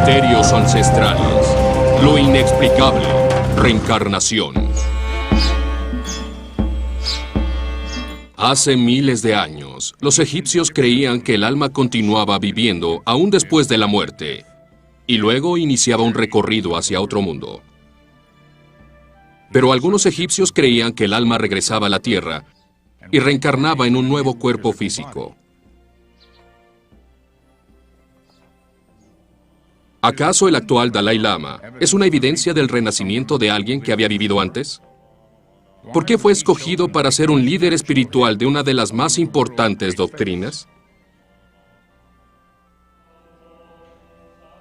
Misterios ancestrales. Lo inexplicable. Reencarnación. Hace miles de años, los egipcios creían que el alma continuaba viviendo aún después de la muerte, y luego iniciaba un recorrido hacia otro mundo. Pero algunos egipcios creían que el alma regresaba a la tierra y reencarnaba en un nuevo cuerpo físico. ¿Acaso el actual Dalai Lama es una evidencia del renacimiento de alguien que había vivido antes? ¿Por qué fue escogido para ser un líder espiritual de una de las más importantes doctrinas?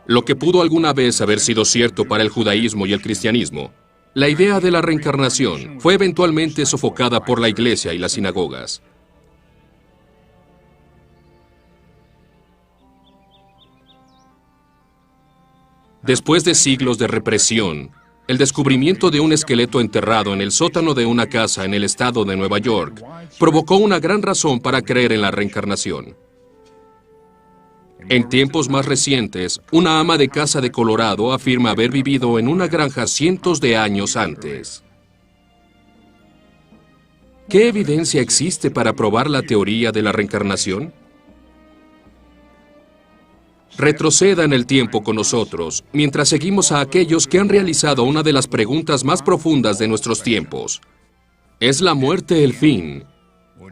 Lo que pudo alguna vez haber sido cierto para el judaísmo y el cristianismo, la idea de la reencarnación fue eventualmente sofocada por la iglesia y las sinagogas. Después de siglos de represión, el descubrimiento de un esqueleto enterrado en el sótano de una casa en el estado de Nueva York provocó una gran razón para creer en la reencarnación. En tiempos más recientes, una ama de casa de Colorado afirma haber vivido en una granja cientos de años antes. ¿Qué evidencia existe para probar la teoría de la reencarnación? Retroceda en el tiempo con nosotros, mientras seguimos a aquellos que han realizado una de las preguntas más profundas de nuestros tiempos. ¿Es la muerte el fin?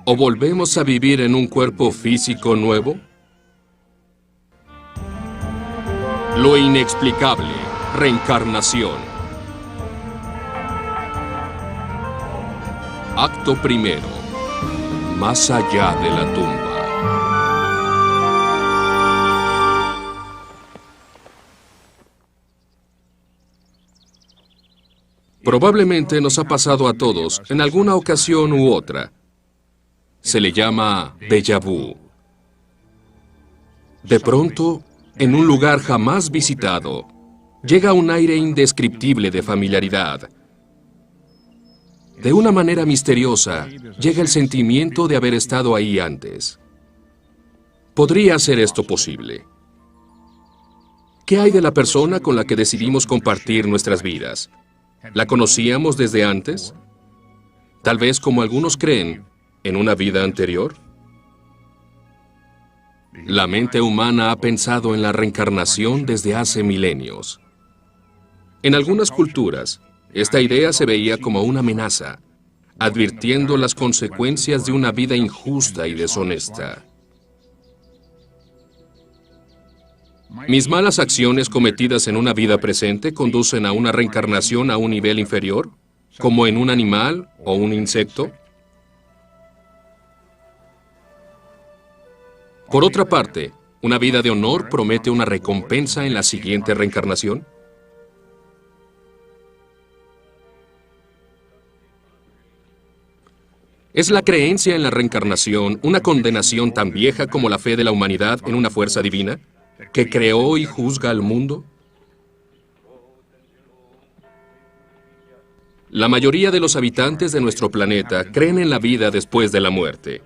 ¿O volvemos a vivir en un cuerpo físico nuevo? Lo inexplicable. Reencarnación. Acto primero. Más allá de la tumba. Probablemente nos ha pasado a todos en alguna ocasión u otra. Se le llama déjà vu. De pronto, en un lugar jamás visitado, llega un aire indescriptible de familiaridad. De una manera misteriosa, llega el sentimiento de haber estado ahí antes. ¿Podría ser esto posible? ¿Qué hay de la persona con la que decidimos compartir nuestras vidas? ¿La conocíamos desde antes? Tal vez, como algunos creen, en una vida anterior. La mente humana ha pensado en la reencarnación desde hace milenios. En algunas culturas, esta idea se veía como una amenaza, advirtiendo las consecuencias de una vida injusta y deshonesta. ¿Mis malas acciones cometidas en una vida presente conducen a una reencarnación a un nivel inferior, como en un animal o un insecto? Por otra parte, ¿una vida de honor promete una recompensa en la siguiente reencarnación? ¿Es la creencia en la reencarnación una condenación tan vieja como la fe de la humanidad en una fuerza divina, que creó y juzga al mundo? La mayoría de los habitantes de nuestro planeta creen en la vida después de la muerte.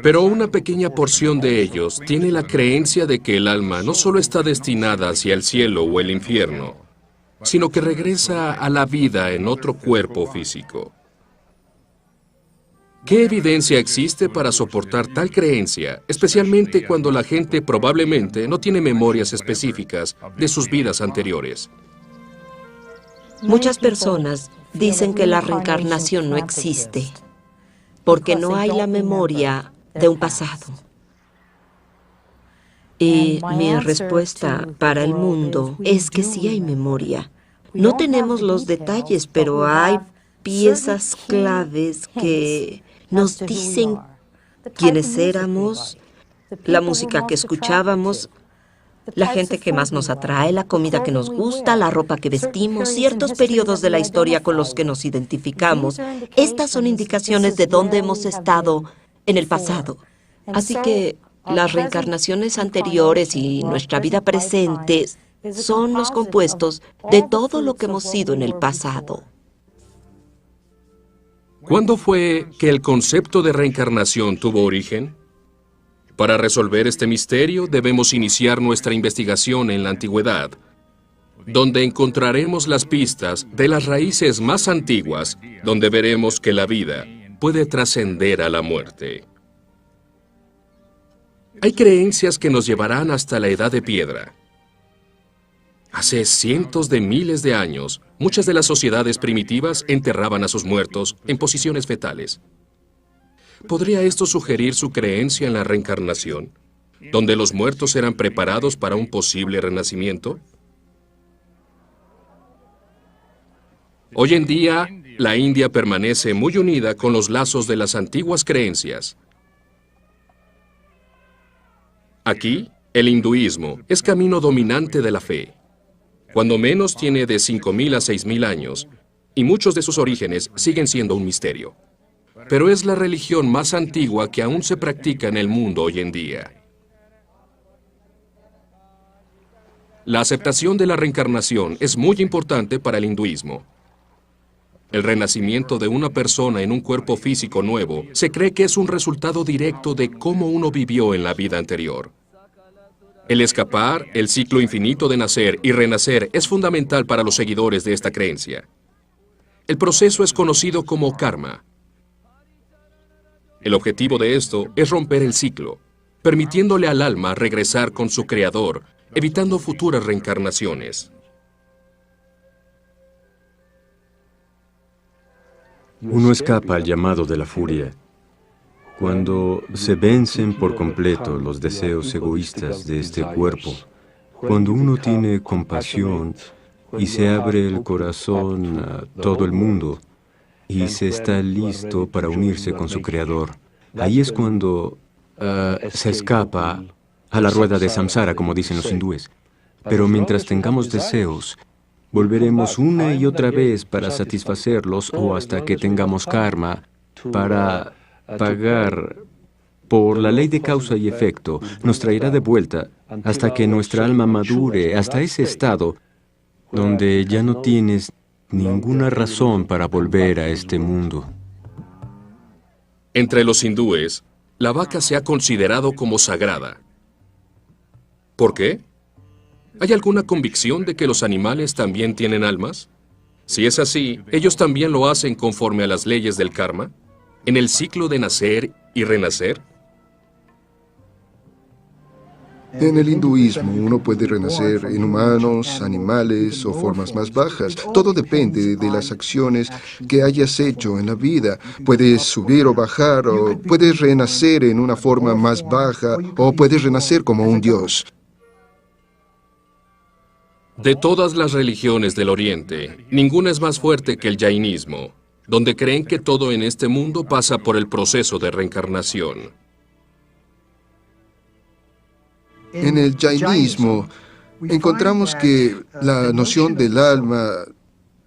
Pero una pequeña porción de ellos tiene la creencia de que el alma no solo está destinada hacia el cielo o el infierno, sino que regresa a la vida en otro cuerpo físico. ¿Qué evidencia existe para soportar tal creencia, especialmente cuando la gente probablemente no tiene memorias específicas de sus vidas anteriores? Muchas personas dicen que la reencarnación no existe, porque no hay la memoria de un pasado. Y mi respuesta para el mundo es que sí hay memoria. No tenemos los detalles, pero hay piezas claves que nos dicen quiénes éramos, la música que escuchábamos, la gente que más nos atrae, la comida que nos gusta, la ropa que vestimos, ciertos periodos de la historia con los que nos identificamos. Estas son indicaciones de dónde hemos estado en el pasado. Así que las reencarnaciones anteriores y nuestra vida presente son los compuestos de todo lo que hemos sido en el pasado. ¿Cuándo fue que el concepto de reencarnación tuvo origen? Para resolver este misterio debemos iniciar nuestra investigación en la antigüedad, donde encontraremos las pistas de las raíces más antiguas, donde veremos que la vida puede trascender a la muerte. Hay creencias que nos llevarán hasta la edad de piedra. Hace cientos de miles de años, muchas de las sociedades primitivas enterraban a sus muertos en posiciones fetales. ¿Podría esto sugerir su creencia en la reencarnación, donde los muertos eran preparados para un posible renacimiento? Hoy en día, la India permanece muy unida con los lazos de las antiguas creencias. Aquí, el hinduismo es camino dominante de la fe. Cuando menos tiene de 5.000 a 6.000 años, y muchos de sus orígenes siguen siendo un misterio. Pero es la religión más antigua que aún se practica en el mundo hoy en día. La aceptación de la reencarnación es muy importante para el hinduismo. El renacimiento de una persona en un cuerpo físico nuevo se cree que es un resultado directo de cómo uno vivió en la vida anterior. El escapar, el ciclo infinito de nacer y renacer es fundamental para los seguidores de esta creencia. El proceso es conocido como karma. El objetivo de esto es romper el ciclo, permitiéndole al alma regresar con su creador, evitando futuras reencarnaciones. Uno escapa al llamado de la furia cuando se vencen por completo los deseos egoístas de este cuerpo, cuando uno tiene compasión y se abre el corazón a todo el mundo y se está listo para unirse con su Creador. Ahí es cuando se escapa a la rueda de samsara, como dicen los hindúes. Pero mientras tengamos deseos, volveremos una y otra vez para satisfacerlos o hasta que tengamos karma para pagar por la ley de causa y efecto. Nos traerá de vuelta hasta que nuestra alma madure, hasta ese estado donde ya no tienes ninguna razón para volver a este mundo. Entre los hindúes, la vaca se ha considerado como sagrada. ¿Por qué? ¿Hay alguna convicción de que los animales también tienen almas? Si es así, ¿ellos también lo hacen conforme a las leyes del karma? ¿En el ciclo de nacer y renacer? En el hinduismo uno puede renacer en humanos, animales o formas más bajas. Todo depende de las acciones que hayas hecho en la vida. Puedes subir o bajar, o puedes renacer en una forma más baja, o puedes renacer como un dios. De todas las religiones del Oriente, ninguna es más fuerte que el jainismo, donde creen que todo en este mundo pasa por el proceso de reencarnación. En el jainismo encontramos que la noción del alma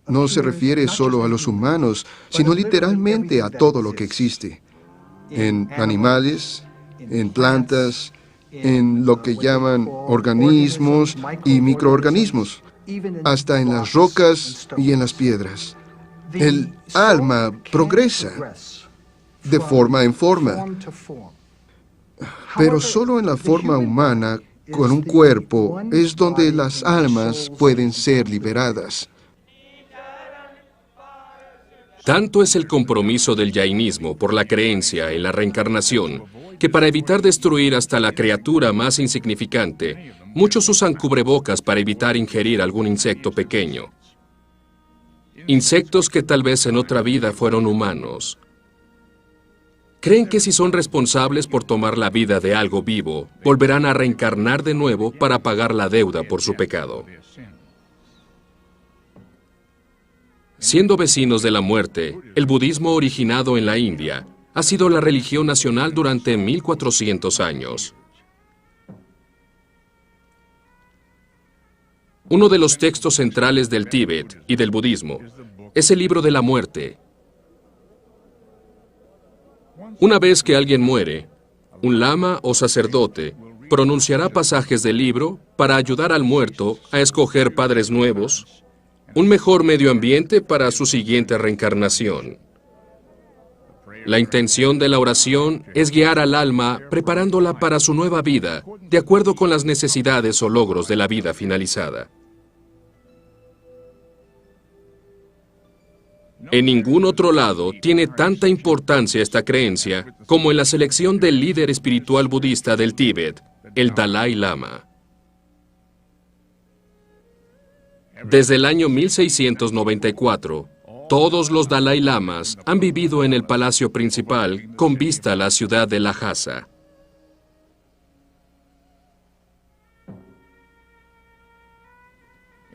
no se refiere solo a los humanos, sino literalmente a todo lo que existe. En animales, en plantas, en lo que llaman organismos y microorganismos, hasta en las rocas y en las piedras. El alma progresa de forma en forma, pero solo en la forma humana, con un cuerpo, es donde las almas pueden ser liberadas. Tanto es el compromiso del jainismo por la creencia en la reencarnación, que para evitar destruir hasta la criatura más insignificante, muchos usan cubrebocas para evitar ingerir algún insecto pequeño. Insectos que tal vez en otra vida fueron humanos. Creen que si son responsables por tomar la vida de algo vivo, volverán a reencarnar de nuevo para pagar la deuda por su pecado. Siendo vecinos de la muerte, el budismo originado en la India ha sido la religión nacional durante 1400 años. Uno de los textos centrales del Tíbet y del budismo es el libro de la muerte. Una vez que alguien muere, un lama o sacerdote pronunciará pasajes del libro para ayudar al muerto a escoger padres nuevos, un mejor medio ambiente para su siguiente reencarnación. La intención de la oración es guiar al alma preparándola para su nueva vida, de acuerdo con las necesidades o logros de la vida finalizada. En ningún otro lado tiene tanta importancia esta creencia como en la selección del líder espiritual budista del Tíbet, el Dalai Lama. Desde el año 1694, todos los Dalai Lamas han vivido en el palacio principal con vista a la ciudad de Lhasa.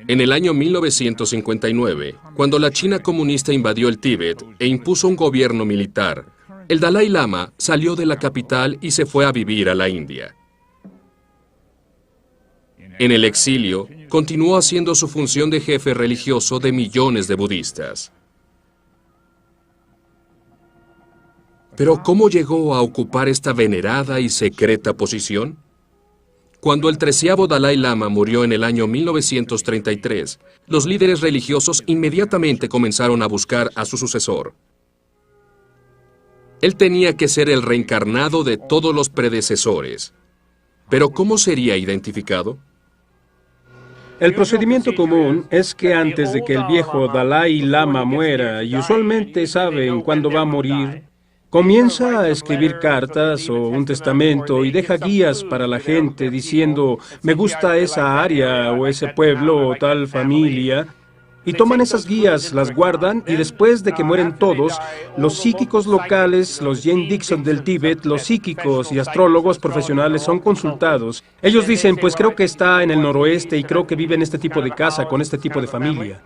En el año 1959, cuando la China comunista invadió el Tíbet e impuso un gobierno militar, el Dalai Lama salió de la capital y se fue a vivir a la India. En el exilio, continuó haciendo su función de jefe religioso de millones de budistas. Pero ¿cómo llegó a ocupar esta venerada y secreta posición? Cuando el 13º Dalai Lama murió en el año 1933, los líderes religiosos inmediatamente comenzaron a buscar a su sucesor. Él tenía que ser el reencarnado de todos los predecesores. ¿Pero cómo sería identificado? El procedimiento común es que antes de que el viejo Dalai Lama muera, y usualmente saben cuándo va a morir, comienza a escribir cartas o un testamento y deja guías para la gente diciendo, me gusta esa área o ese pueblo o tal familia. Y toman esas guías, las guardan y después de que mueren todos, los psíquicos locales, los Jane Dixon del Tíbet, los psíquicos y astrólogos profesionales son consultados. Ellos dicen, pues creo que está en el noroeste y creo que vive en este tipo de casa, con este tipo de familia.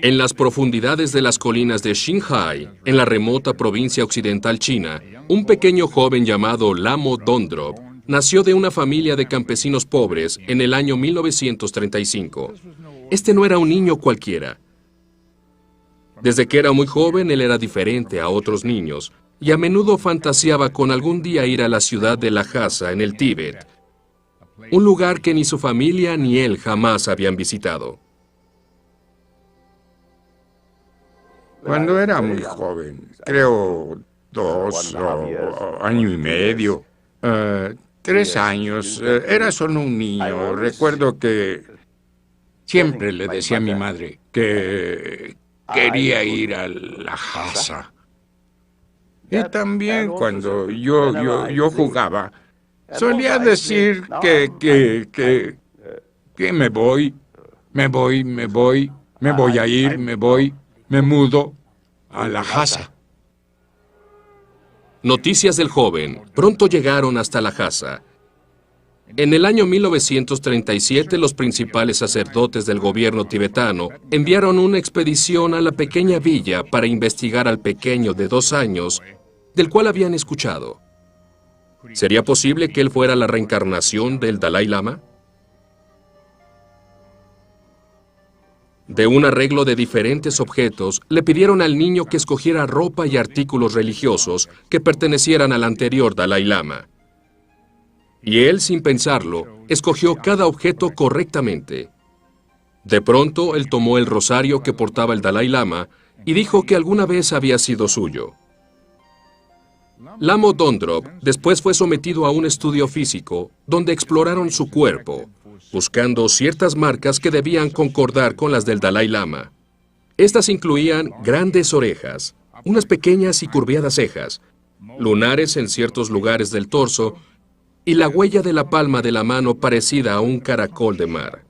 En las profundidades de las colinas de Qinghai, en la remota provincia occidental china, un pequeño joven llamado Lamo Dondrop nació de una familia de campesinos pobres en el año 1935. Este no era un niño cualquiera. Desde que era muy joven, él era diferente a otros niños, y a menudo fantaseaba con algún día ir a la ciudad de Lhasa, en el Tíbet, un lugar que ni su familia ni él jamás habían visitado. Cuando era muy joven, creo 2 años y medio, 3 años, era solo un niño. Recuerdo que siempre le decía a mi madre que quería ir a Lhasa. Y también cuando yo jugaba, solía decir que me voy a ir, me mudo a Lhasa. Noticias del joven pronto llegaron hasta Lhasa. En el año 1937, los principales sacerdotes del gobierno tibetano enviaron una expedición a la pequeña villa para investigar al pequeño de 2 años, del cual habían escuchado. ¿Sería posible que él fuera la reencarnación del Dalai Lama? De un arreglo de diferentes objetos, le pidieron al niño que escogiera ropa y artículos religiosos que pertenecieran al anterior Dalai Lama. Y él, sin pensarlo, escogió cada objeto correctamente. De pronto, él tomó el rosario que portaba el Dalai Lama y dijo que alguna vez había sido suyo. Lamo Dondrop después fue sometido a un estudio físico donde exploraron su cuerpo, buscando ciertas marcas que debían concordar con las del Dalai Lama. Estas incluían grandes orejas, unas pequeñas y curviadas cejas, lunares en ciertos lugares del torso y la huella de la palma de la mano parecida a un caracol de mar.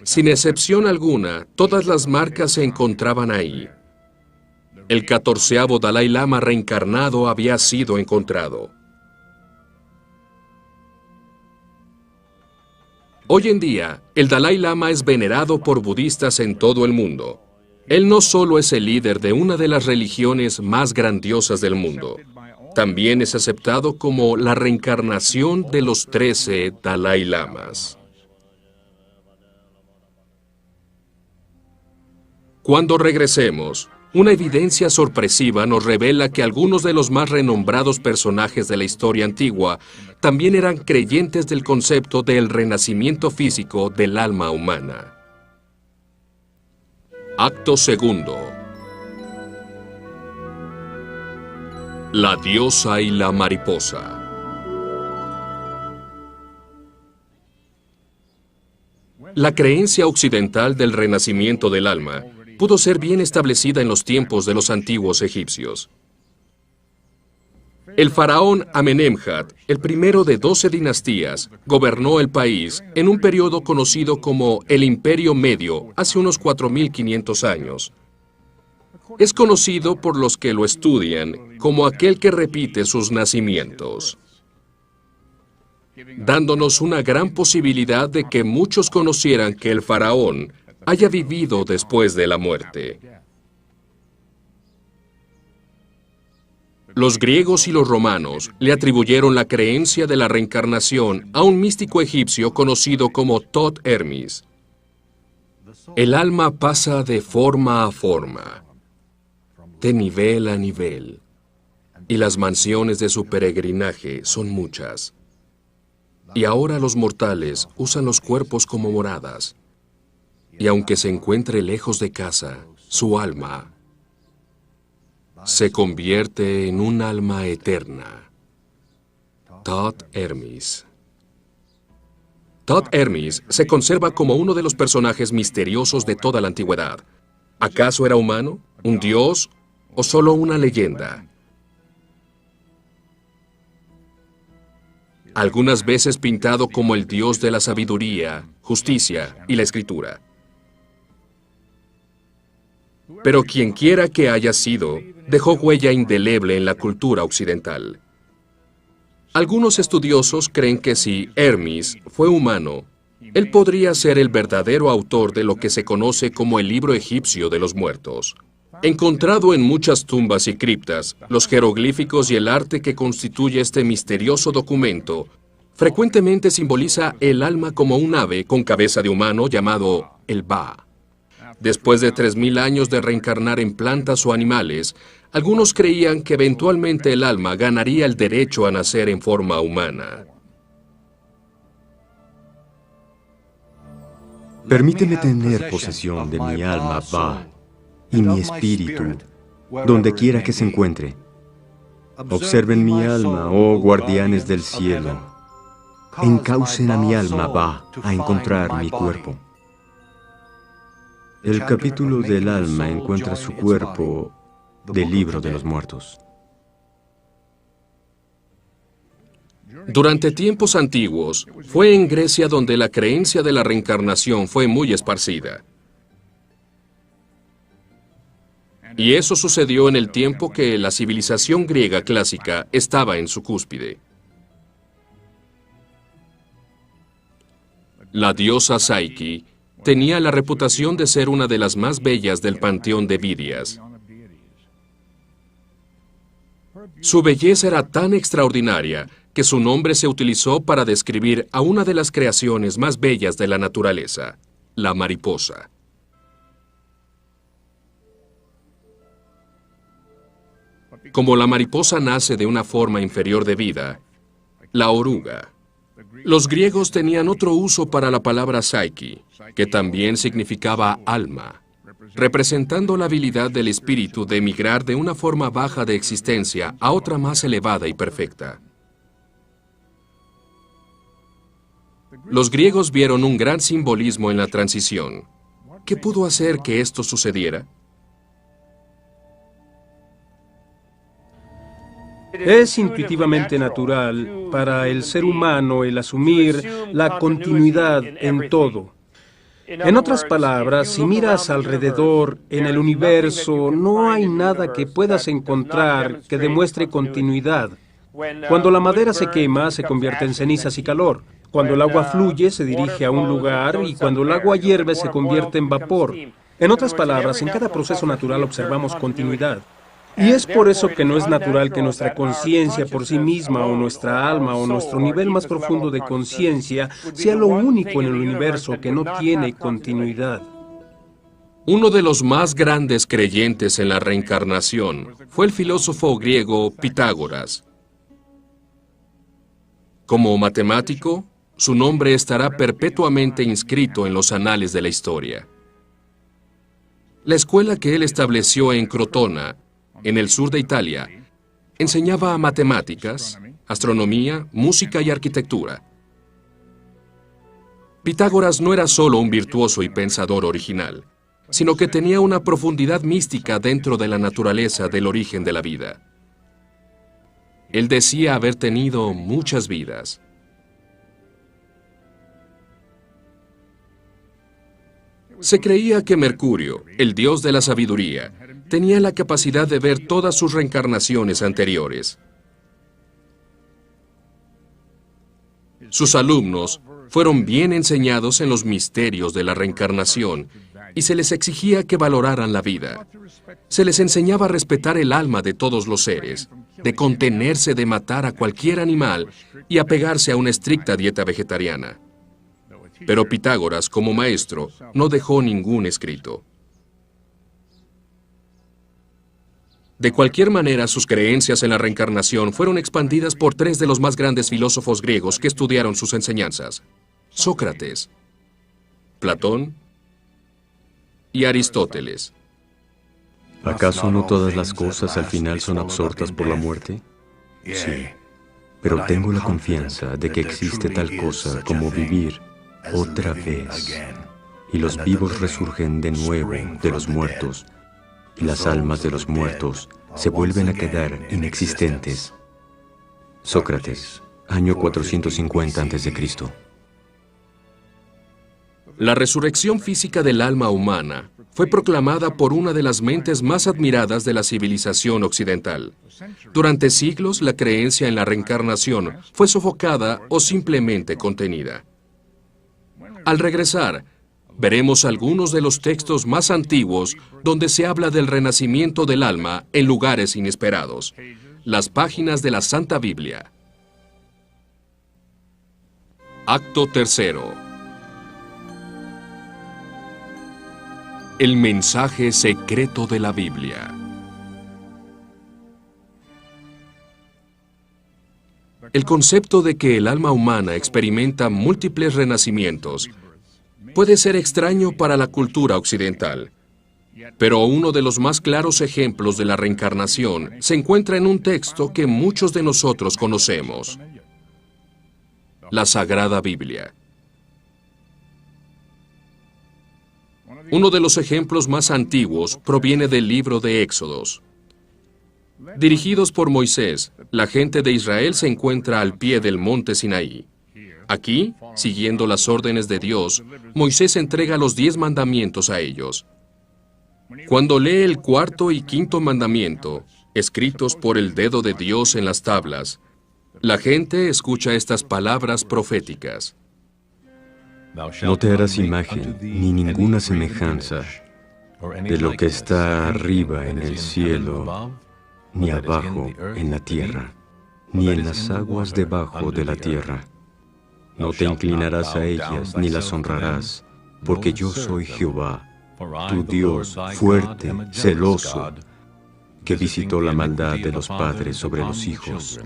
Sin excepción alguna, todas las marcas se encontraban ahí. El 14º Dalai Lama reencarnado había sido encontrado. Hoy en día, el Dalai Lama es venerado por budistas en todo el mundo. Él no solo es el líder de una de las religiones más grandiosas del mundo, también es aceptado como la reencarnación de los 13 Dalai Lamas. Cuando regresemos, una evidencia sorpresiva nos revela que algunos de los más renombrados personajes de la historia antigua también eran creyentes del concepto del renacimiento físico del alma humana. Acto segundo. La diosa y la mariposa. La creencia occidental del renacimiento del alma pudo ser bien establecida en los tiempos de los antiguos egipcios. El faraón Amenemhat, el primero de 12 dinastías, gobernó el país en un periodo conocido como el Imperio Medio hace unos 4.500 años. Es conocido por los que lo estudian como aquel que repite sus nacimientos, dándonos una gran posibilidad de que muchos conocieran que el faraón haya vivido después de la muerte. Los griegos y los romanos le atribuyeron la creencia de la reencarnación a un místico egipcio conocido como Thoth Hermes. El alma pasa de forma a forma, de nivel a nivel, y las mansiones de su peregrinaje son muchas. Y ahora los mortales usan los cuerpos como moradas, y aunque se encuentre lejos de casa, su alma se convierte en un alma eterna. Thoth Hermes. Thoth Hermes se conserva como uno de los personajes misteriosos de toda la antigüedad. ¿Acaso era humano, un dios o solo una leyenda? Algunas veces pintado como el dios de la sabiduría, justicia y la escritura. Pero quienquiera que haya sido, dejó huella indeleble en la cultura occidental. Algunos estudiosos creen que si Hermes fue humano, él podría ser el verdadero autor de lo que se conoce como el libro egipcio de los muertos. Encontrado en muchas tumbas y criptas, los jeroglíficos y el arte que constituye este misterioso documento frecuentemente simboliza el alma como un ave con cabeza de humano llamado el Ba. Después de 3.000 años de reencarnar en plantas o animales, algunos creían que eventualmente el alma ganaría el derecho a nacer en forma humana. Permíteme tener posesión de mi alma, Ba, y mi espíritu, donde quiera que se encuentre. Observen mi alma, oh guardianes del cielo. Encaucen a mi alma, Ba, a encontrar mi cuerpo. El capítulo del alma encuentra su cuerpo del libro de los muertos. Durante tiempos antiguos, fue en Grecia donde la creencia de la reencarnación fue muy esparcida. Y eso sucedió en el tiempo que la civilización griega clásica estaba en su cúspide. La diosa Psyche tenía la reputación de ser una de las más bellas del panteón de Vidias. Su belleza era tan extraordinaria que su nombre se utilizó para describir a una de las creaciones más bellas de la naturaleza, la mariposa. Como la mariposa nace de una forma inferior de vida, la oruga. Los griegos tenían otro uso para la palabra psyche, que también significaba alma, representando la habilidad del espíritu de emigrar de una forma baja de existencia a otra más elevada y perfecta. Los griegos vieron un gran simbolismo en la transición. ¿Qué pudo hacer que esto sucediera? Es intuitivamente natural para el ser humano el asumir la continuidad en todo. En otras palabras, si miras alrededor en el universo, no hay nada que puedas encontrar que demuestre continuidad. Cuando la madera se quema, se convierte en cenizas y calor. Cuando el agua fluye, se dirige a un lugar, y cuando el agua hierve, se convierte en vapor. En otras palabras, en cada proceso natural observamos continuidad. Y es por eso que no es natural que nuestra conciencia por sí misma, o nuestra alma, o nuestro nivel más profundo de conciencia sea lo único en el universo que no tiene continuidad. Uno de los más grandes creyentes en la reencarnación fue el filósofo griego Pitágoras. Como matemático, su nombre estará perpetuamente inscrito en los anales de la historia. La escuela que él estableció en Crotona, en el sur de Italia, enseñaba matemáticas, astronomía, música y arquitectura. Pitágoras no era solo un virtuoso y pensador original, sino que tenía una profundidad mística dentro de la naturaleza del origen de la vida. Él decía haber tenido muchas vidas. Se creía que Mercurio, el dios de la sabiduría, tenía la capacidad de ver todas sus reencarnaciones anteriores. Sus alumnos fueron bien enseñados en los misterios de la reencarnación y se les exigía que valoraran la vida. Se les enseñaba a respetar el alma de todos los seres, de contenerse de matar a cualquier animal y apegarse a una estricta dieta vegetariana. Pero Pitágoras, como maestro, no dejó ningún escrito. De cualquier manera, sus creencias en la reencarnación fueron expandidas por tres de los más grandes filósofos griegos que estudiaron sus enseñanzas: Sócrates, Platón y Aristóteles. ¿Acaso no todas las cosas al final son absortas por la muerte? Sí, pero tengo la confianza de que existe tal cosa como vivir otra vez, y los vivos resurgen de nuevo de los muertos, y las almas de los muertos se vuelven a quedar inexistentes. Sócrates, año 450 a.C. La resurrección física del alma humana fue proclamada por una de las mentes más admiradas de la civilización occidental. Durante siglos, la creencia en la reencarnación fue sofocada o simplemente contenida. Al regresar, veremos algunos de los textos más antiguos donde se habla del renacimiento del alma en lugares inesperados. Las páginas de la Santa Biblia. Acto tercero. El mensaje secreto de la Biblia. El concepto de que el alma humana experimenta múltiples renacimientos puede ser extraño para la cultura occidental, pero uno de los más claros ejemplos de la reencarnación se encuentra en un texto que muchos de nosotros conocemos: la Sagrada Biblia. Uno de los ejemplos más antiguos proviene del libro de Éxodos. Dirigidos por Moisés, la gente de Israel se encuentra al pie del monte Sinaí. Aquí, siguiendo las órdenes de Dios, Moisés entrega los 10 mandamientos a ellos. Cuando lee el cuarto y quinto mandamiento, escritos por el dedo de Dios en las tablas, la gente escucha estas palabras proféticas: No te harás imagen ni ninguna semejanza de lo que está arriba en el cielo, ni abajo en la tierra, ni en las aguas debajo de la tierra. No te inclinarás a ellas ni las honrarás, porque yo soy Jehová, tu Dios fuerte, celoso, que visitó la maldad de los padres sobre los hijos,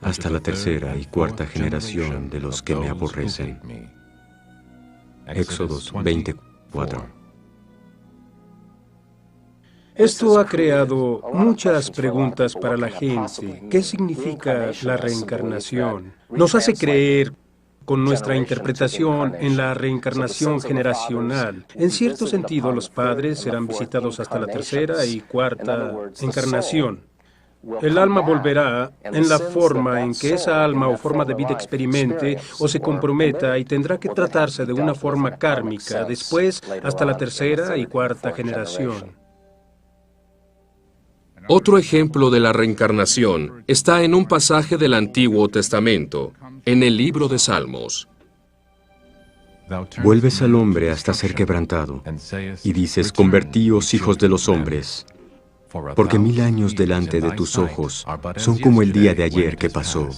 hasta la tercera y cuarta generación de los que me aborrecen. Éxodos 24. Esto ha creado muchas preguntas para la gente. ¿Qué significa la reencarnación? Nos hace creer, con nuestra interpretación, en la reencarnación generacional. En cierto sentido, los padres serán visitados hasta la tercera y cuarta encarnación. El alma volverá en la forma en que esa alma o forma de vida experimente o se comprometa, y tendrá que tratarse de una forma kármica, después hasta la tercera y cuarta generación. Otro ejemplo de la reencarnación está en un pasaje del Antiguo Testamento, en el libro de Salmos. Vuelves al hombre hasta ser quebrantado, y dices: convertíos, hijos de los hombres, porque 1000 años delante de tus ojos son como el día de ayer que pasó,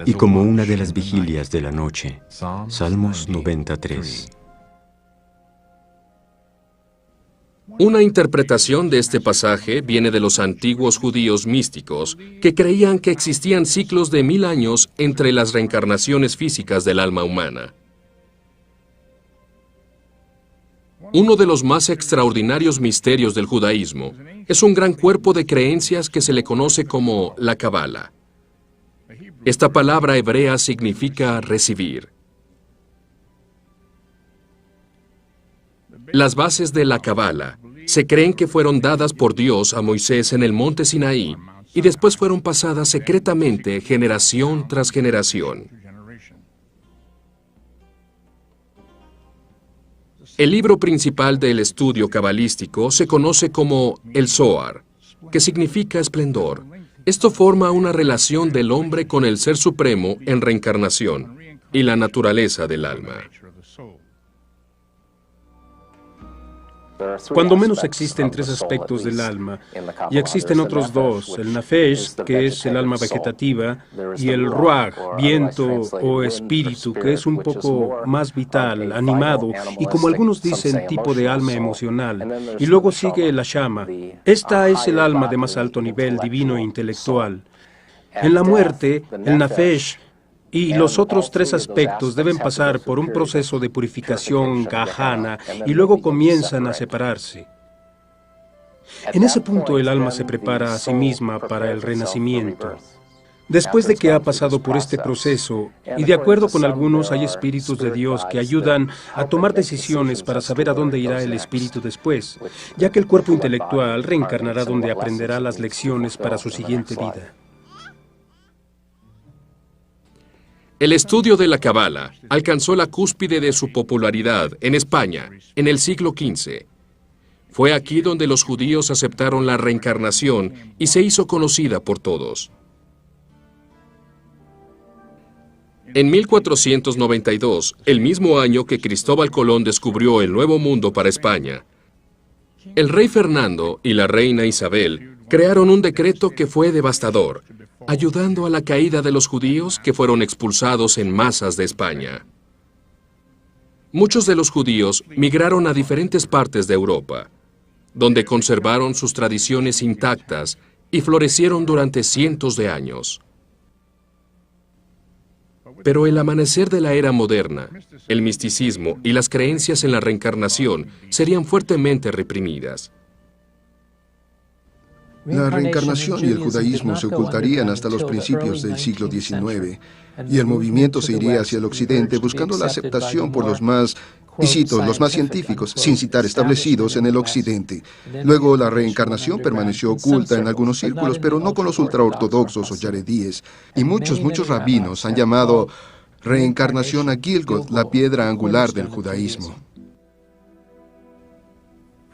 y como una de las vigilias de la noche. Salmos 93. Una interpretación de este pasaje viene de los antiguos judíos místicos, que creían que existían ciclos de 1000 años entre las reencarnaciones físicas del alma humana. Uno de los más extraordinarios misterios del judaísmo es un gran cuerpo de creencias que se le conoce como la Cabala. Esta palabra hebrea significa recibir. Las bases de la Cabala se creen que fueron dadas por Dios a Moisés en el monte Sinaí y después fueron pasadas secretamente generación tras generación. El libro principal del estudio cabalístico se conoce como el Zohar, que significa esplendor. Esto forma una relación del hombre con el Ser Supremo en reencarnación y la naturaleza del alma. Cuando menos existen tres aspectos del alma, y existen otros dos, el nafesh, que es el alma vegetativa, y el ruach, viento o espíritu, que es un poco más vital, animado, y como algunos dicen, tipo de alma emocional. Y luego sigue la shama. Esta es el alma de más alto nivel, divino e intelectual. En la muerte, el nafesh y los otros tres aspectos deben pasar por un proceso de purificación gahana y luego comienzan a separarse. En ese punto el alma se prepara a sí misma para el renacimiento. Después de que ha pasado por este proceso, y de acuerdo con algunos hay espíritus de Dios que ayudan a tomar decisiones para saber a dónde irá el espíritu después, ya que el cuerpo intelectual reencarnará donde aprenderá las lecciones para su siguiente vida. El estudio de la Cabala alcanzó la cúspide de su popularidad en España en el siglo XV. Fue aquí donde los judíos aceptaron la reencarnación y se hizo conocida por todos. En 1492, el mismo año que Cristóbal Colón descubrió el Nuevo Mundo para España, el rey Fernando y la reina Isabel crearon un decreto que fue devastador, ayudando a la caída de los judíos que fueron expulsados en masas de España. Muchos de los judíos migraron a diferentes partes de Europa, donde conservaron sus tradiciones intactas y florecieron durante cientos de años. Pero el amanecer de la era moderna, el misticismo y las creencias en la reencarnación serían fuertemente reprimidas. La reencarnación y el judaísmo se ocultarían hasta los principios del siglo XIX, y el movimiento se iría hacia el occidente buscando la aceptación por los más, y cito, los más científicos, sin citar establecidos en el occidente. Luego la reencarnación permaneció oculta en algunos círculos, pero no con los ultraortodoxos o yaredíes, y muchos rabinos han llamado reencarnación a Gilgud, la piedra angular del judaísmo.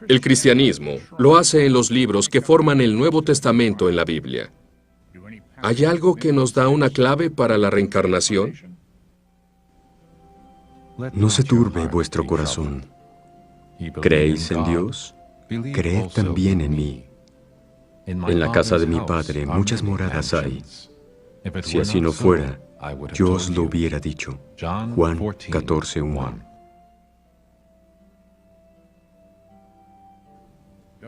El cristianismo lo hace en los libros que forman el Nuevo Testamento en la Biblia. ¿Hay algo que nos da una clave para la reencarnación? No se turbe vuestro corazón. ¿Creéis en Dios? Creed también en mí. En la casa de mi Padre muchas moradas hay. Si así no fuera, yo os lo hubiera dicho. Juan 14:1.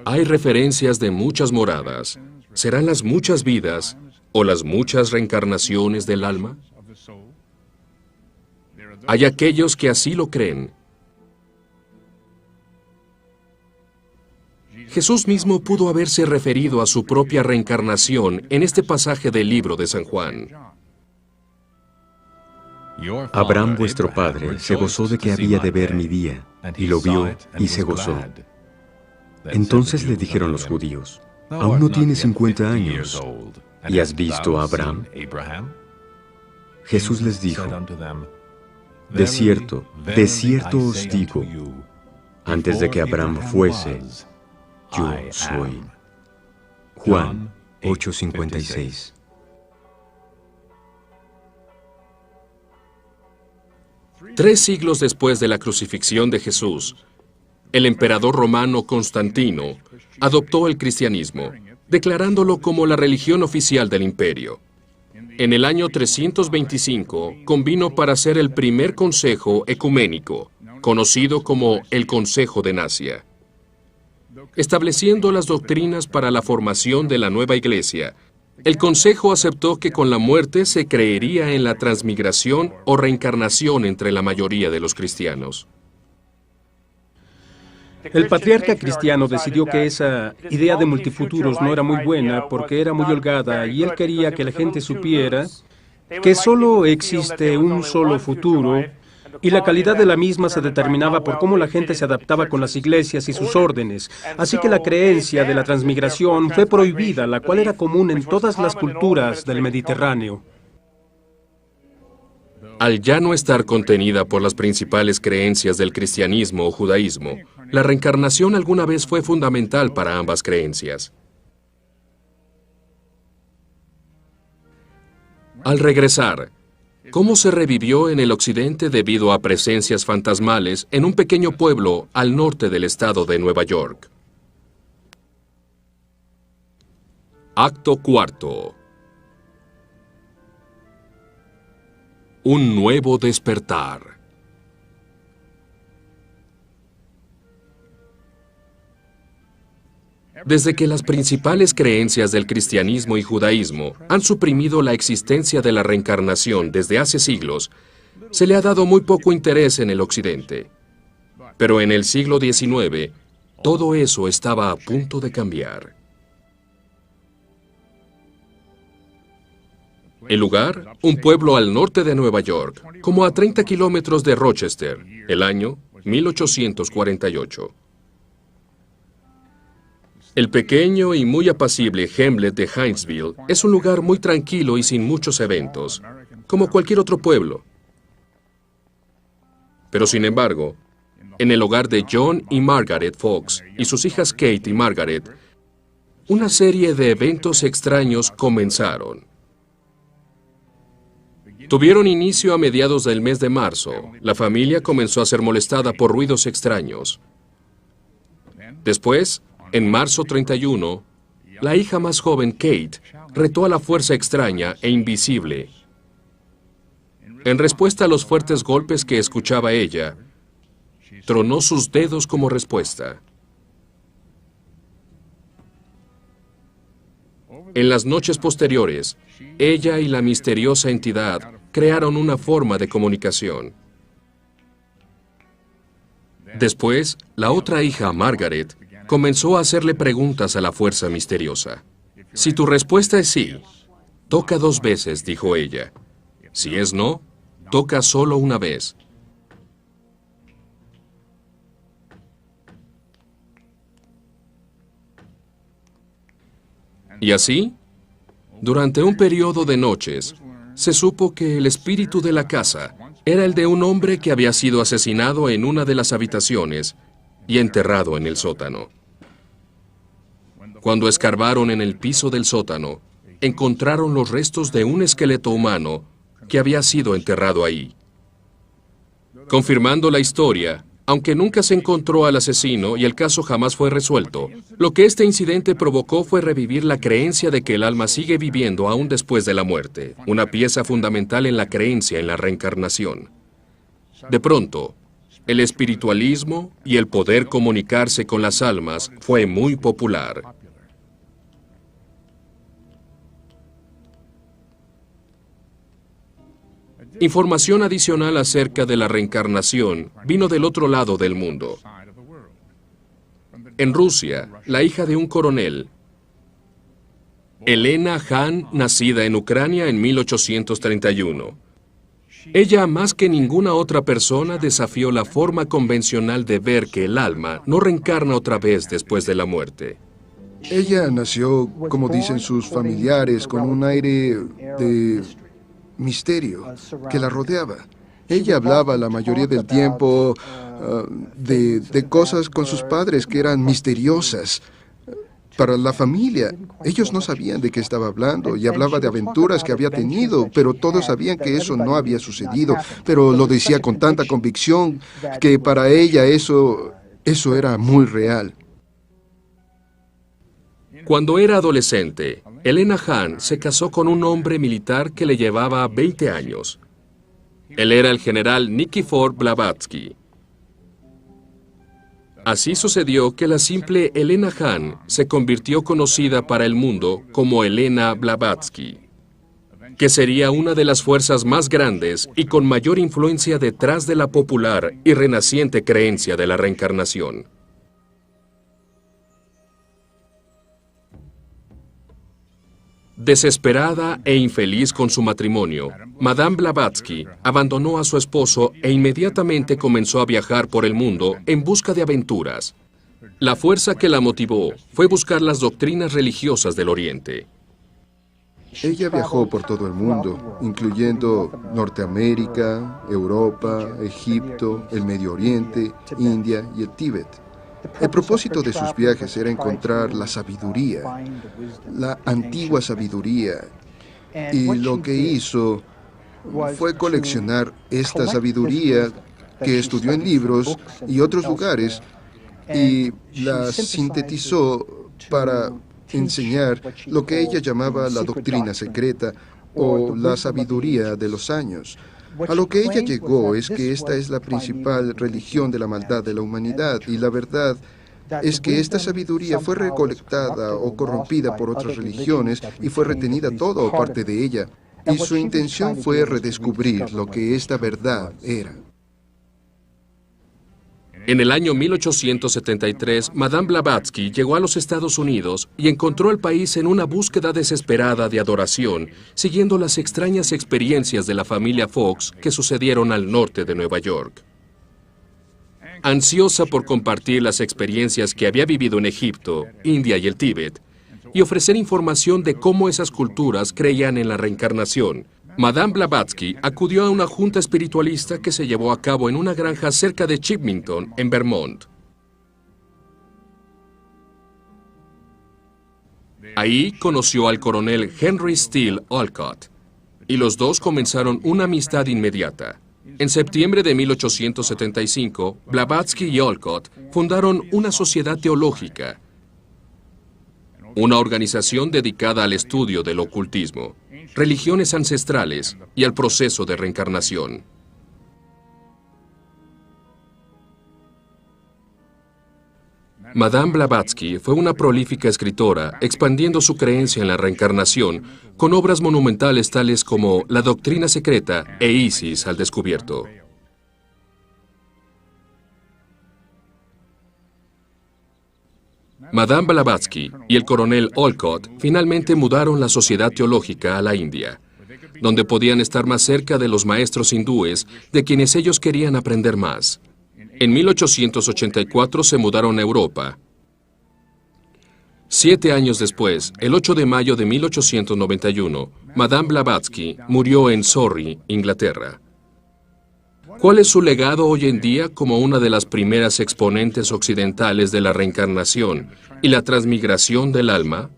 Hay referencias de muchas moradas. ¿Serán las muchas vidas o las muchas reencarnaciones del alma? Hay aquellos que así lo creen. Jesús mismo pudo haberse referido a su propia reencarnación en este pasaje del libro de San Juan. Abraham vuestro padre se gozó de que había de ver mi día, y lo vio y se gozó. Entonces le dijeron los judíos, aún no tienes 50 años, ¿y has visto a Abraham? Jesús les dijo, de cierto os digo, antes de que Abraham fuese, yo soy. Juan 8:56. Tres siglos después de la crucifixión de Jesús, el emperador romano Constantino adoptó el cristianismo, declarándolo como la religión oficial del imperio. En el año 325 convino para ser el primer consejo ecuménico, conocido como el Consejo de Nacia, estableciendo las doctrinas para la formación de la nueva iglesia. El consejo aceptó que con la muerte se creería en la transmigración o reencarnación entre la mayoría de los cristianos. El patriarca cristiano decidió que esa idea de multifuturos no era muy buena porque era muy holgada y él quería que la gente supiera que solo existe un solo futuro y la calidad de la misma se determinaba por cómo la gente se adaptaba con las iglesias y sus órdenes. Así que la creencia de la transmigración fue prohibida, la cual era común en todas las culturas del Mediterráneo. Al ya no estar contenida por las principales creencias del cristianismo o judaísmo, la reencarnación alguna vez fue fundamental para ambas creencias. Al regresar, ¿cómo se revivió en el occidente debido a presencias fantasmales en un pequeño pueblo al norte del estado de Nueva York? Acto cuarto. Un nuevo despertar. Desde que las principales creencias del cristianismo y judaísmo han suprimido la existencia de la reencarnación desde hace siglos, se le ha dado muy poco interés en el occidente. Pero en el siglo XIX, todo eso estaba a punto de cambiar. El lugar, un pueblo al norte de Nueva York, como a 30 kilómetros de Rochester, el año 1848. El pequeño y muy apacible Hamlet de Hinesville es un lugar muy tranquilo y sin muchos eventos, como cualquier otro pueblo. Pero sin embargo, en el hogar de John y Margaret Fox y sus hijas Kate y Margaret, una serie de eventos extraños comenzaron. Tuvieron inicio a mediados del mes de marzo. La familia comenzó a ser molestada por ruidos extraños. Después, en marzo 31, la hija más joven, Kate, retó a la fuerza extraña e invisible. En respuesta a los fuertes golpes que escuchaba ella, tronó sus dedos como respuesta. En las noches posteriores, ella y la misteriosa entidad crearon una forma de comunicación. Después, la otra hija, Margaret, comenzó a hacerle preguntas a la fuerza misteriosa. Si tu respuesta es sí, toca 2 veces, dijo ella. Si es no, toca solo una vez. Y así, durante un periodo de noches, se supo que el espíritu de la casa era el de un hombre que había sido asesinado en una de las habitaciones y enterrado en el sótano. Cuando escarbaron en el piso del sótano, encontraron los restos de un esqueleto humano que había sido enterrado ahí. Confirmando la historia, aunque nunca se encontró al asesino y el caso jamás fue resuelto, lo que este incidente provocó fue revivir la creencia de que el alma sigue viviendo aún después de la muerte, una pieza fundamental en la creencia en la reencarnación. De pronto, el espiritualismo y el poder comunicarse con las almas fue muy popular. Información adicional acerca de la reencarnación vino del otro lado del mundo. En Rusia, la hija de un coronel, Elena Hahn, nacida en Ucrania en 1831. Ella, más que ninguna otra persona, desafió la forma convencional de ver que el alma no reencarna otra vez después de la muerte. Ella nació, como dicen sus familiares, con un aire de misterio que la rodeaba. Ella hablaba la mayoría del tiempo de cosas con sus padres que eran misteriosas. Para la familia, ellos no sabían de qué estaba hablando y hablaba de aventuras que había tenido, pero todos sabían que eso no había sucedido, pero lo decía con tanta convicción que para ella eso era muy real. Cuando era adolescente, Elena Hahn se casó con un hombre militar que le llevaba 20 años. Él era el general Nikifor Blavatsky. Así sucedió que la simple Elena Hahn se convirtió conocida para el mundo como Elena Blavatsky, que sería una de las fuerzas más grandes y con mayor influencia detrás de la popular y renaciente creencia de la reencarnación. Desesperada e infeliz con su matrimonio, Madame Blavatsky abandonó a su esposo e inmediatamente comenzó a viajar por el mundo en busca de aventuras. La fuerza que la motivó fue buscar las doctrinas religiosas del Oriente. Ella viajó por todo el mundo, incluyendo Norteamérica, Europa, Egipto, el Medio Oriente, India y el Tíbet. El propósito de sus viajes era encontrar la sabiduría, la antigua sabiduría, y lo que hizo fue coleccionar esta sabiduría que estudió en libros y otros lugares y la sintetizó para enseñar lo que ella llamaba la doctrina secreta o la sabiduría de los años. A lo que ella llegó es que esta es la principal religión de la maldad de la humanidad y la verdad es que esta sabiduría fue recolectada o corrompida por otras religiones y fue retenida toda o parte de ella. Y su intención fue redescubrir lo que esta verdad era. En el año 1873, Madame Blavatsky llegó a los Estados Unidos y encontró el país en una búsqueda desesperada de adoración, siguiendo las extrañas experiencias de la familia Fox que sucedieron al norte de Nueva York. Ansiosa por compartir las experiencias que había vivido en Egipto, India y el Tíbet, y ofrecer información de cómo esas culturas creían en la reencarnación, Madame Blavatsky acudió a una junta espiritualista que se llevó a cabo en una granja cerca de Chipmington, en Vermont. Ahí conoció al coronel Henry Steele Olcott, y los dos comenzaron una amistad inmediata. En septiembre de 1875, Blavatsky y Olcott fundaron una sociedad teológica, una organización dedicada al estudio del ocultismo, religiones ancestrales y al proceso de reencarnación. Madame Blavatsky fue una prolífica escritora, expandiendo su creencia en la reencarnación con obras monumentales tales como La Doctrina Secreta e Isis al Descubierto. Madame Blavatsky y el coronel Olcott finalmente mudaron la sociedad teológica a la India, donde podían estar más cerca de los maestros hindúes de quienes ellos querían aprender más. En 1884 se mudaron a Europa. 7 años después, el 8 de mayo de 1891, Madame Blavatsky murió en Surrey, Inglaterra. ¿Cuál es su legado hoy en día como una de las primeras exponentes occidentales de la reencarnación y la transmigración del alma?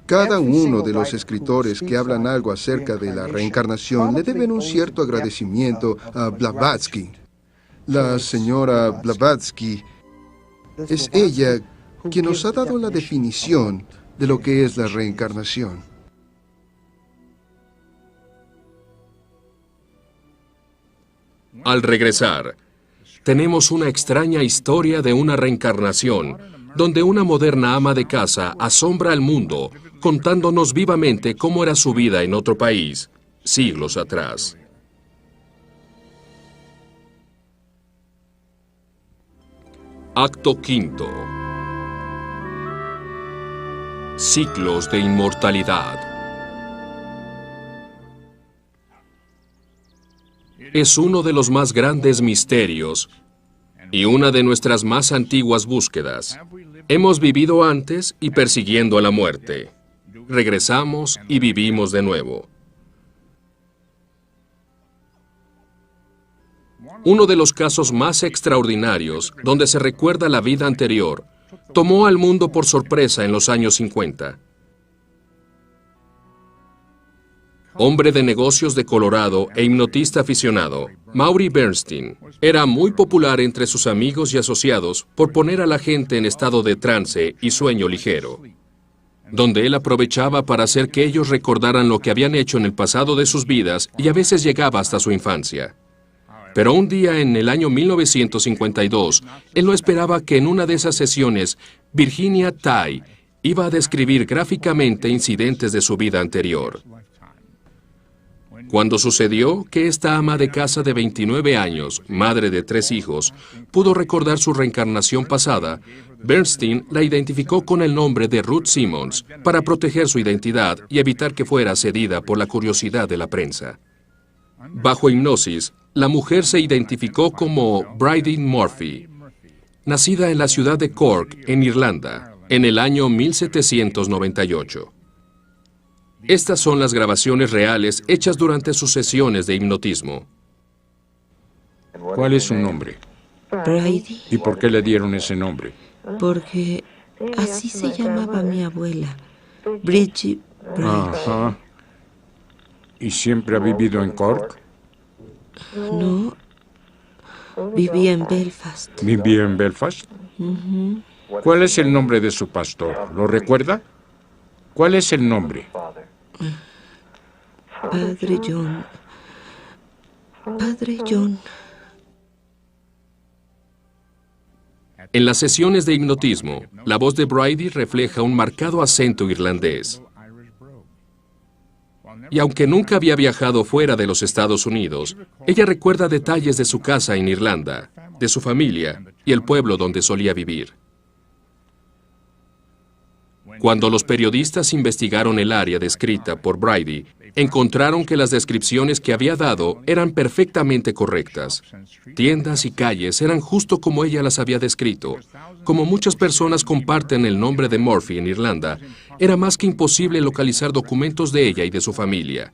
Cada uno de los escritores que hablan algo acerca de la reencarnación le deben un cierto agradecimiento a Blavatsky. La señora Blavatsky es ella quien nos ha dado la definición de lo que es la reencarnación. Al regresar, tenemos una extraña historia de una reencarnación, donde una moderna ama de casa asombra al mundo, contándonos vivamente cómo era su vida en otro país, siglos atrás. Acto quinto. Ciclos de inmortalidad. Es uno de los más grandes misterios y una de nuestras más antiguas búsquedas. Hemos vivido antes y persiguiendo a la muerte. Regresamos y vivimos de nuevo. Uno de los casos más extraordinarios, donde se recuerda la vida anterior, tomó al mundo por sorpresa en los años 50. Hombre de negocios de Colorado e hipnotista aficionado, Maury Bernstein era muy popular entre sus amigos y asociados por poner a la gente en estado de trance y sueño ligero, donde él aprovechaba para hacer que ellos recordaran lo que habían hecho en el pasado de sus vidas y a veces llegaba hasta su infancia. Pero un día en el año 1952, él no esperaba que en una de esas sesiones, Virginia Tighe iba a describir gráficamente incidentes de su vida anterior. Cuando sucedió que esta ama de casa de 29 años, madre de 3 hijos, pudo recordar su reencarnación pasada, Bernstein la identificó con el nombre de Ruth Simmons para proteger su identidad y evitar que fuera cedida por la curiosidad de la prensa. Bajo hipnosis, la mujer se identificó como Bridie Murphy, nacida en la ciudad de Cork, en Irlanda, en el año 1798. Estas son las grabaciones reales hechas durante sus sesiones de hipnotismo. ¿Cuál es su nombre? Bridie, ¿Y por qué le dieron ese nombre? porque así se llamaba mi abuela, Bridget Bridie. Ajá. ¿Y siempre ha vivido en Cork? No, vivía en Belfast. ¿Vivía en Belfast? ¿Cuál es el nombre de su pastor? ¿Lo recuerda? ¿Cuál es el nombre? Padre John. Padre John. En las sesiones de hipnotismo, la voz de Bridie refleja un marcado acento irlandés. Y aunque nunca había viajado fuera de los Estados Unidos, ella recuerda detalles de su casa en Irlanda, de su familia y el pueblo donde solía vivir. Cuando los periodistas investigaron el área descrita por Bridie, encontraron que las descripciones que había dado eran perfectamente correctas. Tiendas y calles eran justo como ella las había descrito. Como muchas personas comparten el nombre de Murphy en Irlanda, era más que imposible localizar documentos de ella y de su familia.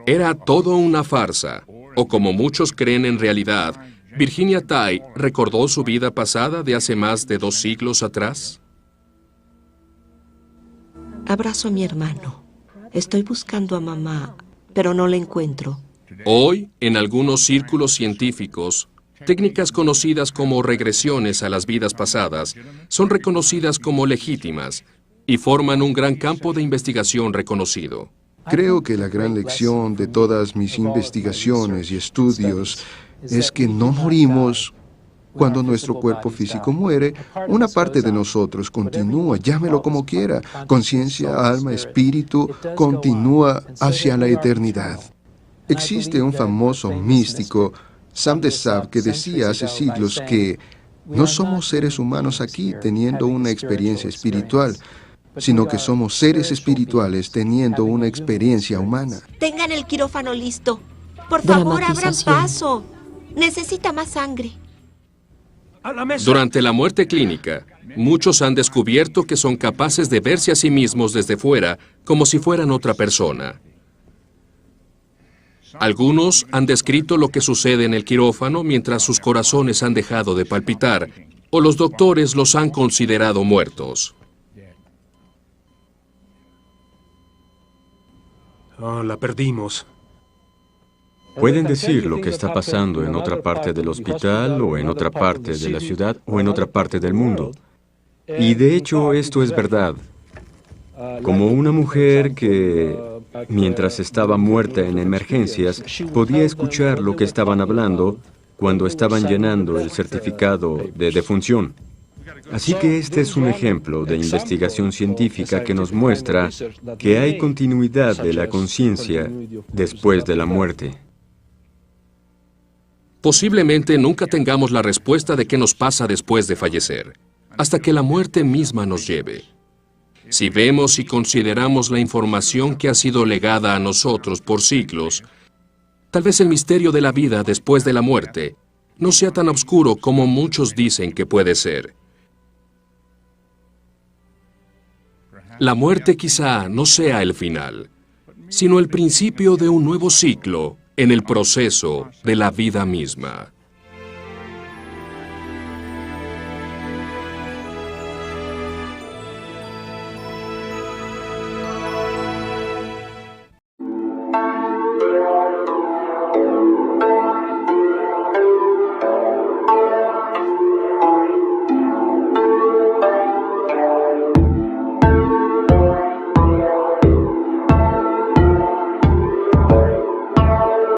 Era todo una farsa, o como muchos creen en realidad, ¿Virginia Tighe recordó su vida pasada de hace más de 2 siglos atrás? Abrazo a mi hermano. Estoy buscando a mamá, pero no la encuentro. Hoy, en algunos círculos científicos, técnicas conocidas como regresiones a las vidas pasadas son reconocidas como legítimas y forman un gran campo de investigación reconocido. Creo que la gran lección de todas mis investigaciones y estudios es que no morimos cuando nuestro cuerpo físico muere. Una parte de nosotros continúa, llámelo como quiera, conciencia, alma, espíritu, continúa hacia la eternidad. Existe un famoso místico, Sam de Sab, que decía hace siglos que no somos seres humanos aquí teniendo una experiencia espiritual, sino que somos seres espirituales teniendo una experiencia humana. Tengan el quirófano listo. Por favor, abran Dramatización. paso. Necesita más sangre. Durante la muerte clínica, muchos han descubierto que son capaces de verse a sí mismos desde fuera como si fueran otra persona. Algunos han descrito lo que sucede en el quirófano mientras sus corazones han dejado de palpitar, o los doctores los han considerado muertos. Oh, la perdimos. Pueden decir lo que está pasando en otra parte del hospital o en otra parte de la ciudad o en otra parte del mundo. Y de hecho esto es verdad. Como una mujer que, mientras estaba muerta en emergencias, podía escuchar lo que estaban hablando cuando estaban llenando el certificado de defunción. Así que este es un ejemplo de investigación científica que nos muestra que hay continuidad de la conciencia después de la muerte. Posiblemente nunca tengamos la respuesta de qué nos pasa después de fallecer, hasta que la muerte misma nos lleve. Si vemos y consideramos la información que ha sido legada a nosotros por siglos, tal vez el misterio de la vida después de la muerte no sea tan oscuro como muchos dicen que puede ser. La muerte quizá no sea el final, sino el principio de un nuevo ciclo en el proceso de la vida misma.